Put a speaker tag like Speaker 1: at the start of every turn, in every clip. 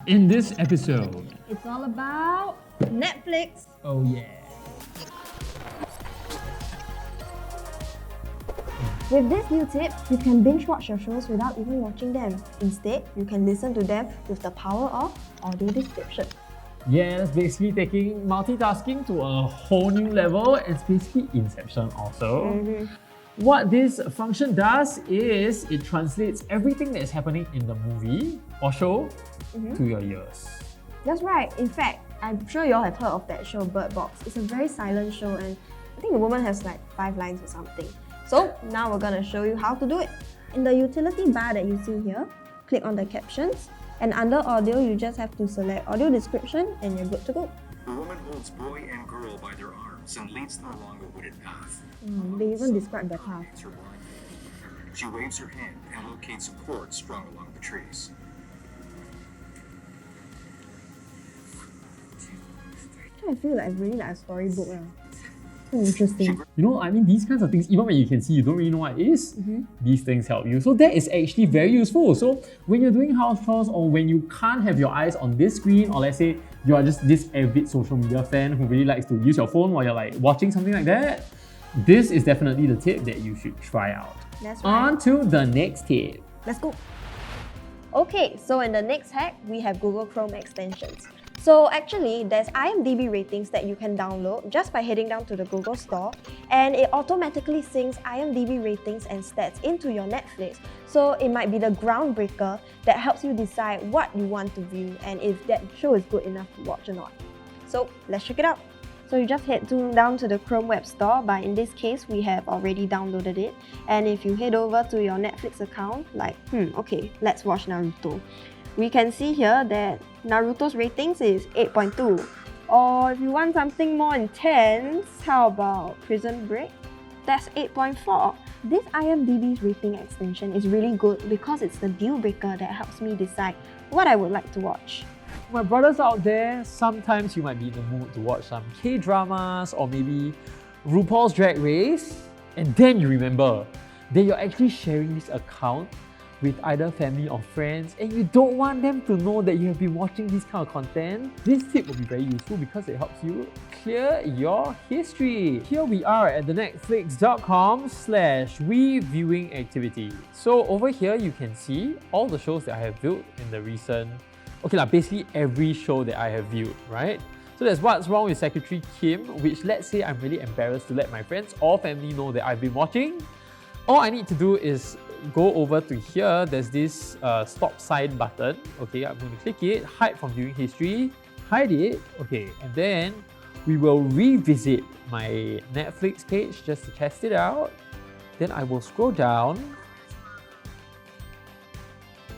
Speaker 1: In this episode,
Speaker 2: It's all about Netflix.
Speaker 1: oh yeah.
Speaker 2: With this new tip, you can binge watch your shows without even watching them. Instead, you can listen to them with the power of audio description.
Speaker 1: Yeah, it's basically taking multitasking to a whole new level. It's basically Inception also. What this function does is it translates everything that is happening in the movie or show to your ears.
Speaker 2: That's right. In fact, I'm sure you all have heard of that show, Bird Box. It's a very silent show and I think the woman has like 5 lines or something. So now we're gonna show you how to do it. In the utility bar that you see here, click on the captions and under audio, you just have to select audio description and you're good to go.
Speaker 3: The woman holds boy and girl by their arms and leads them along a wooded path.
Speaker 2: They even describe the path.
Speaker 3: It's her blindfold. She waves her hand and locates a cord strung along the trees.
Speaker 2: I feel like it's really like a storybook. So interesting.
Speaker 1: You know, I mean, these kinds of things, even when you can see, you don't really know what it is, these things help you. So that is actually very useful. So when you're doing house chores or when you can't have your eyes on this screen, or let's say you are just this avid social media fan who really likes to use your phone while you're like watching something like that, this is definitely the tip that you should try out.
Speaker 2: That's right.
Speaker 1: On to the next tip.
Speaker 2: Let's go. Okay, so in the next hack, we have Google Chrome extensions. So actually, there's IMDb ratings that you can download just by heading down to the Google Store, and it automatically syncs IMDb ratings and stats into your Netflix. So it might be the groundbreaker that helps you decide what you want to view and if that show is good enough to watch or not. So let's check it out. So you just head down to the Chrome Web Store, but in this case, we have already downloaded it. And if you head over to your Netflix account, like, okay, let's watch Naruto. We can see here that Naruto's ratings is 8.2. Or if you want something more intense, how about Prison Break? That's 8.4. This IMDb's rating extension is really good because it's the deal breaker that helps me decide what I would like to watch.
Speaker 1: My brothers out there, sometimes you might be in the mood to watch some K-dramas or maybe RuPaul's Drag Race, and then you remember that you're actually sharing this account with either family or friends and you don't want them to know that you have been watching this kind of content. This tip will be very useful because it helps you clear your history. Here we are at the netflix.com/reviewing activity. So over here you can see all the shows that I have viewed in the recent, basically every show that I have viewed, right? So there's What's Wrong with Secretary Kim, which let's say I'm really embarrassed to let my friends or family know that I've been watching. All I need to do is go over to here, there's this stop sign button. Okay, I'm going to click it, hide from viewing history, hide it, okay, and then we will revisit my Netflix page just to test it out. Then I will scroll down.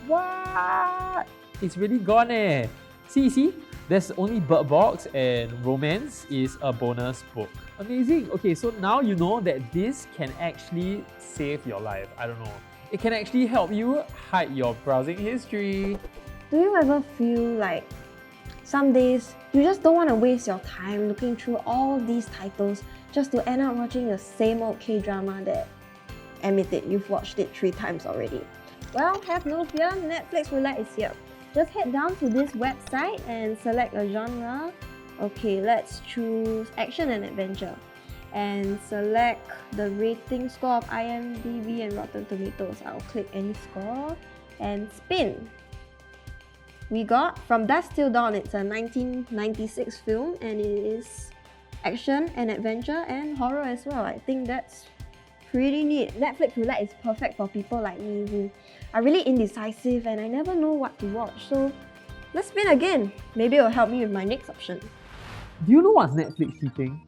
Speaker 1: What? It's really gone eh. See? There's only Bird Box and Romance is a bonus book. Amazing. Okay, so now you know that this can actually save your life. I don't know. It can actually help you hide your browsing history.
Speaker 2: Do you ever feel like some days you just don't want to waste your time looking through all these titles just to end up watching the same old K-drama that, admit it, you've watched it 3 times already? Well, have no fear, Netflix Roulette is here. Just head down to this website and select a genre. Okay, let's choose action and adventure. And select the rating score of IMDb and Rotten Tomatoes. I'll click any score and spin. We got From Dusk Till Dawn. It's a 1996 film and it is action and adventure and horror as well. I think that's pretty neat. Netflix Roulette is perfect for people like me who are really indecisive and I never know what to watch. So let's spin again. Maybe it'll help me with my next option.
Speaker 1: Do you know what's Netflix cheating?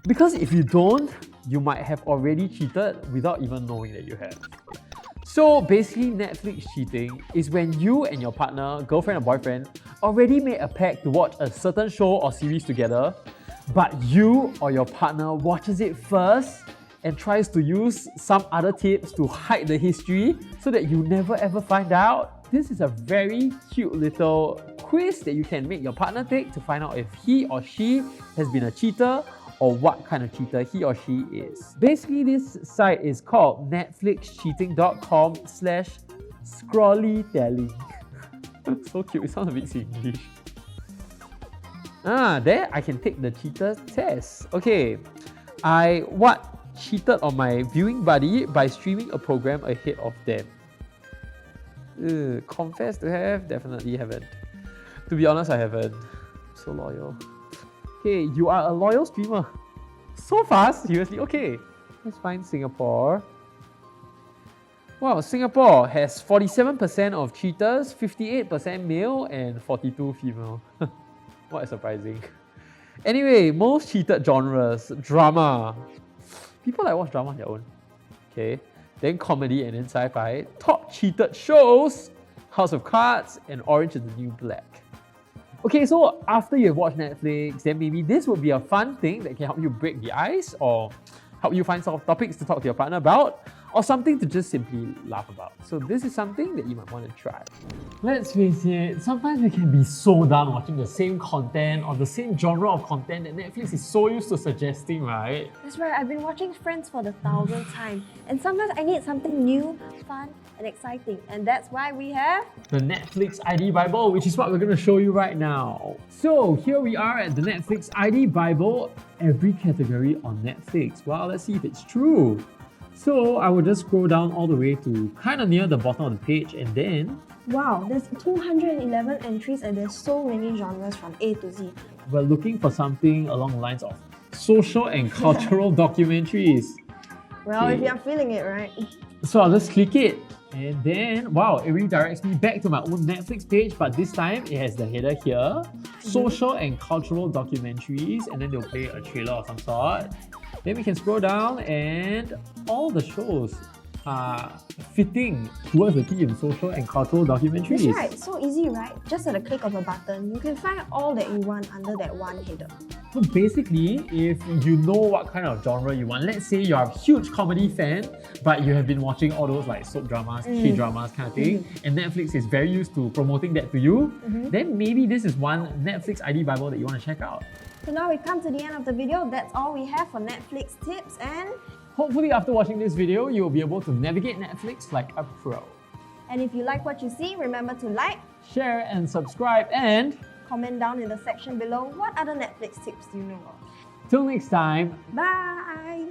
Speaker 1: Because if you don't, you might have already cheated without even knowing that you have. So basically, Netflix cheating is when you and your partner, girlfriend or boyfriend, already made a pact to watch a certain show or series together, but you or your partner watches it first and tries to use some other tips to hide the history so that you never ever find out. This is a very cute little quiz that you can make your partner take to find out if he or she has been a cheater or what kind of cheater he or she is. Basically, this site is called netflixcheating.com/scrollytelling. So cute, it sounds a bit Singlish. Ah, there I can take the cheater test. Okay, I cheated on my viewing buddy by streaming a program ahead of them. Confess to have? Definitely haven't. To be honest, I haven't. So loyal. Okay, you are a loyal streamer. So fast? Seriously? Okay, let's find Singapore. Wow, Singapore has 47% of cheaters, 58% male, and 42 female. What surprising. Anyway, most cheated genres. Drama. People like watch drama on their own. Okay. Then comedy and then sci-fi. Top cheated shows. House of Cards and Orange is the New Black. Okay, so after you've watched Netflix, then maybe this would be a fun thing that can help you break the ice or help you find soft topics to talk to your partner about, or something to just simply laugh about. So this is something that you might want to try. Let's face it, sometimes we can be so done watching the same content or the same genre of content that Netflix is so used to suggesting, right?
Speaker 2: That's right, I've been watching Friends for the 1000th time, and sometimes I need something new, fun, and exciting, and that's why we have
Speaker 1: the Netflix ID Bible, which is what we're going to show you right now. So here we are at the Netflix ID Bible, every category on Netflix. Well, let's see if it's true. So I will just scroll down all the way to kind of near the bottom of the page, and then
Speaker 2: wow, there's 211 entries and there's so many genres from A to Z.
Speaker 1: we're looking for something along the lines of social and cultural documentaries.
Speaker 2: Well,
Speaker 1: Okay.
Speaker 2: if you're feeling it, right?
Speaker 1: So I'll just click it, and then wow, it redirects me back to my own Netflix page, but this time it has the header here, social and cultural documentaries, and then they'll play a trailer of some sort. Then we can scroll down and all the shows are fitting towards the theme, social and cultural documentaries.
Speaker 2: That's right, so easy, right? Just at a click of a button, you can find all that you want under that one header.
Speaker 1: So basically, if you know what kind of genre you want, let's say you're a huge comedy fan, but you have been watching all those like soap dramas, K-dramas kind of thing, and Netflix is very used to promoting that to you, then maybe this is one Netflix ID Bible that you want to check out.
Speaker 2: So now we come to the end of the video. That's all we have for Netflix tips, and
Speaker 1: Hopefully after watching this video, you'll be able to navigate Netflix like a pro.
Speaker 2: if you like what you see, remember to like,
Speaker 1: Share and subscribe, and
Speaker 2: comment down in the section below what other Netflix tips do you know of.
Speaker 1: till next time,
Speaker 2: Bye!